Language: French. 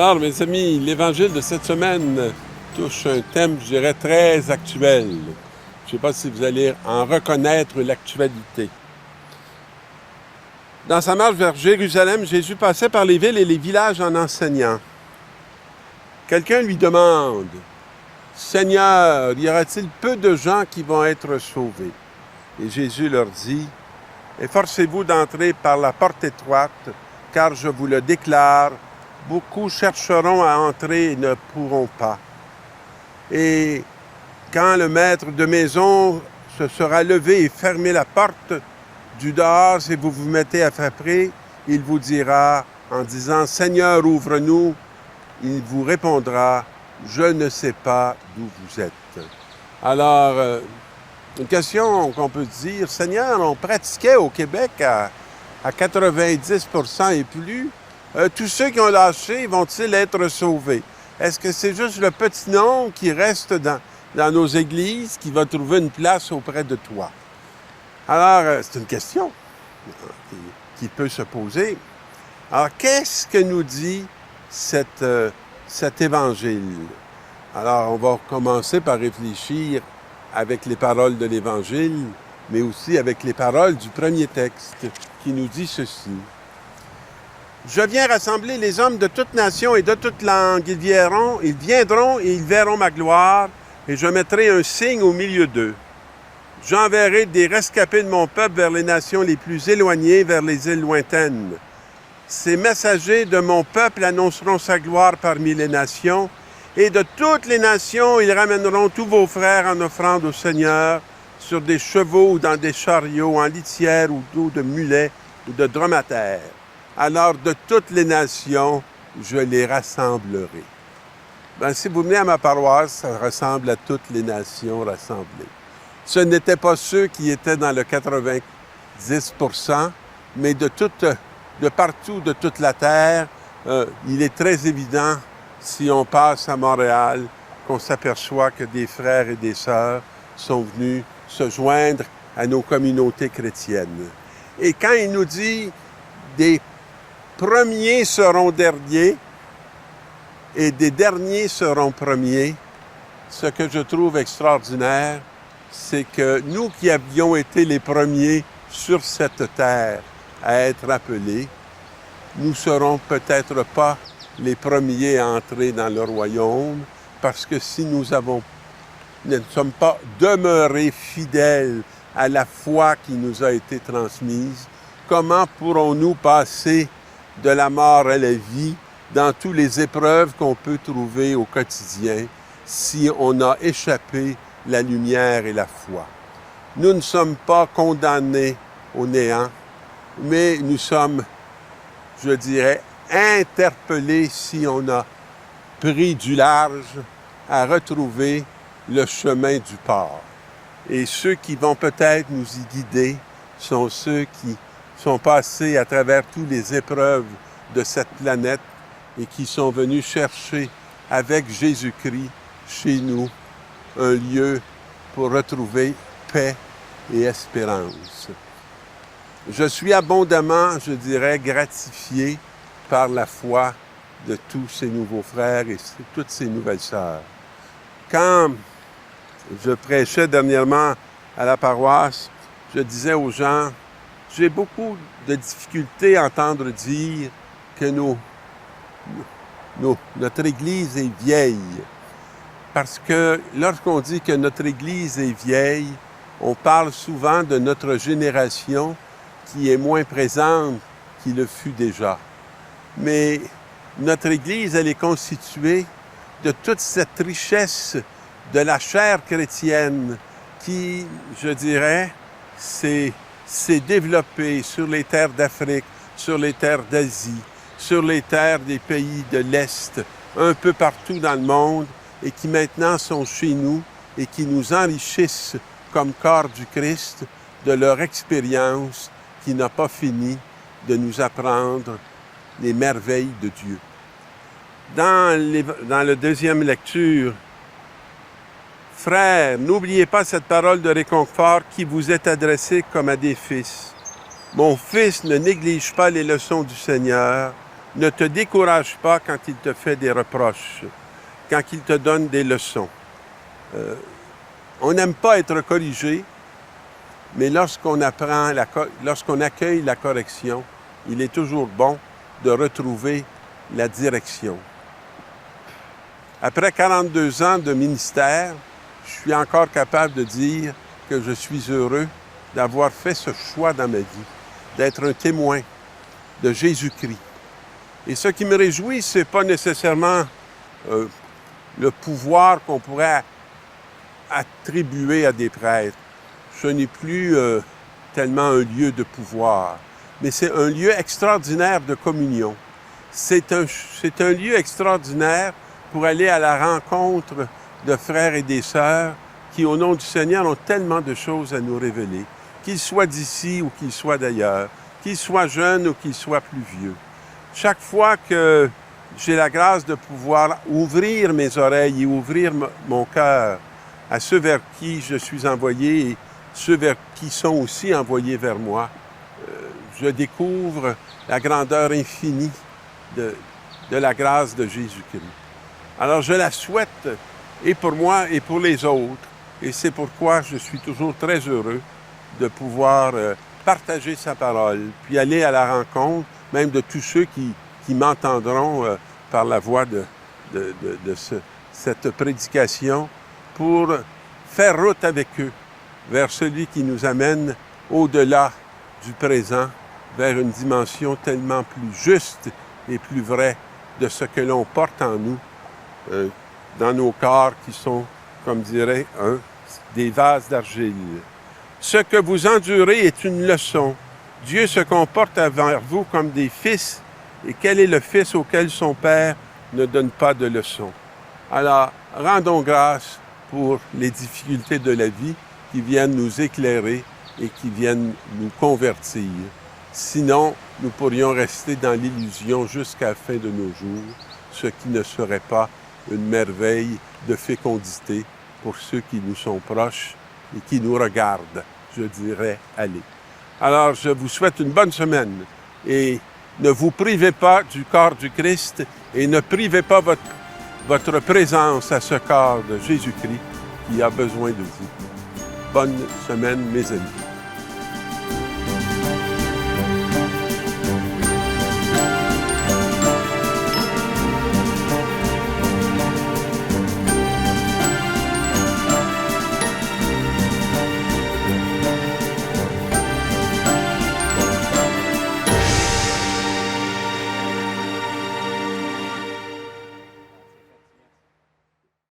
Alors, mes amis, l'évangile de cette semaine touche un thème, je dirais, très actuel. Je ne sais pas si vous allez en reconnaître l'actualité. Dans sa marche vers Jérusalem, Jésus passait par les villes et les villages en enseignant. Quelqu'un lui demande, « Seigneur, y aura-t-il peu de gens qui vont être sauvés? » Et Jésus leur dit, « Efforcez-vous d'entrer par la porte étroite, car je vous le déclare, beaucoup chercheront à entrer et ne pourront pas. Et quand le maître de maison se sera levé et fermé la porte du dehors, si vous vous mettez à frapper, il vous dira en disant « Seigneur, ouvre-nous », il vous répondra « Je ne sais pas d'où vous êtes. » Alors, une question qu'on peut dire, Seigneur, on pratiquait au Québec à 90% et plus. Tous ceux qui ont lâché vont-ils être sauvés? Est-ce que c'est juste le petit nombre qui reste dans nos églises qui va trouver une place auprès de toi? Alors, c'est une question qui peut se poser. Alors, qu'est-ce que nous dit cet évangile? Alors, on va commencer par réfléchir avec les paroles de l'Évangile, mais aussi avec les paroles du premier texte qui nous dit ceci. « Je viens rassembler les hommes de toute nation et de toute langue. Ils viendront et ils verront ma gloire, et je mettrai un signe au milieu d'eux. J'enverrai des rescapés de mon peuple vers les nations les plus éloignées, vers les îles lointaines. Ces messagers de mon peuple annonceront sa gloire parmi les nations, et de toutes les nations, ils ramèneront tous vos frères en offrande au Seigneur, sur des chevaux ou dans des chariots, en litières ou dos de mulets ou de dromadaires. Alors de toutes les nations, je les rassemblerai. » Si vous venez à ma paroisse, ça ressemble à toutes les nations rassemblées. Ce n'étaient pas ceux qui étaient dans le 90%, mais de partout, de toute la terre, il est très évident, si on passe à Montréal, qu'on s'aperçoit que des frères et des sœurs sont venus se joindre à nos communautés chrétiennes. Et quand il nous dit « des premiers seront derniers et des derniers seront premiers », ce que je trouve extraordinaire, c'est que nous qui avions été les premiers sur cette terre à être appelés, nous ne serons peut-être pas les premiers à entrer dans le royaume, parce que si nous ne sommes pas demeurés fidèles à la foi qui nous a été transmise, comment pourrons-nous passer de la mort à la vie dans toutes les épreuves qu'on peut trouver au quotidien si on a échappé la lumière et la foi? Nous ne sommes pas condamnés au néant, mais nous sommes, je dirais, interpellés si on a pris du large à retrouver le chemin du port. Et ceux qui vont peut-être nous y guider sont ceux qui sont passés à travers toutes les épreuves de cette planète et qui sont venus chercher avec Jésus-Christ chez nous un lieu pour retrouver paix et espérance. Je suis abondamment, je dirais, gratifié par la foi de tous ces nouveaux frères et toutes ces nouvelles sœurs. Quand je prêchais dernièrement à la paroisse, je disais aux gens, j'ai beaucoup de difficultés à entendre dire que notre Église est vieille. Parce que lorsqu'on dit que notre Église est vieille, on parle souvent de notre génération qui est moins présente qu'il le fut déjà. Mais notre Église, elle est constituée de toute cette richesse de la chair chrétienne qui, je dirais, s'est développée sur les terres d'Afrique, sur les terres d'Asie, sur les terres des pays de l'Est, un peu partout dans le monde, et qui maintenant sont chez nous et qui nous enrichissent comme corps du Christ de leur expérience qui n'a pas fini de nous apprendre les merveilles de Dieu. Dans la deuxième lecture, « Frères, n'oubliez pas cette parole de réconfort qui vous est adressée comme à des fils. Mon fils, ne néglige pas les leçons du Seigneur, Ne te décourage pas quand il te fait des reproches, quand il te donne des leçons. On n'aime pas être corrigé, mais lorsqu'on accueille la correction, il est toujours bon de retrouver la direction. Après 42 ans de ministère, je suis encore capable de dire que je suis heureux d'avoir fait ce choix dans ma vie, d'être un témoin de Jésus-Christ. Et ce qui me réjouit, ce n'est pas nécessairement le pouvoir qu'on pourrait attribuer à des prêtres. Ce n'est plus tellement un lieu de pouvoir, mais c'est un lieu extraordinaire de communion. C'est un lieu extraordinaire pour aller à la rencontre de frères et des sœurs qui, au nom du Seigneur, ont tellement de choses à nous révéler, qu'ils soient d'ici ou qu'ils soient d'ailleurs, qu'ils soient jeunes ou qu'ils soient plus vieux. Chaque fois que j'ai la grâce de pouvoir ouvrir mes oreilles et ouvrir mon cœur à ceux vers qui je suis envoyé et ceux vers qui sont aussi envoyés vers moi, je découvre la grandeur infinie de la grâce de Jésus-Christ. Alors je la souhaite et pour moi et pour les autres, et c'est pourquoi je suis toujours très heureux de pouvoir partager sa parole, puis aller à la rencontre même de tous ceux qui m'entendront par la voix de cette prédication pour faire route avec eux vers celui qui nous amène au-delà du présent, vers une dimension tellement plus juste et plus vraie de ce que l'on porte en nous, dans nos corps qui sont, comme dirait des vases d'argile. Ce que vous endurez est une leçon. Dieu se comporte envers vous comme des fils, et quel est le fils auquel son père ne donne pas de leçon? Alors, rendons grâce pour les difficultés de la vie qui viennent nous éclairer et qui viennent nous convertir. Sinon, nous pourrions rester dans l'illusion jusqu'à la fin de nos jours, ce qui ne serait pas une merveille de fécondité pour ceux qui nous sont proches et qui nous regardent, je dirais, aller. Alors, je vous souhaite une bonne semaine et ne vous privez pas du corps du Christ et ne privez pas votre présence à ce corps de Jésus-Christ qui a besoin de vous. Bonne semaine, mes amis.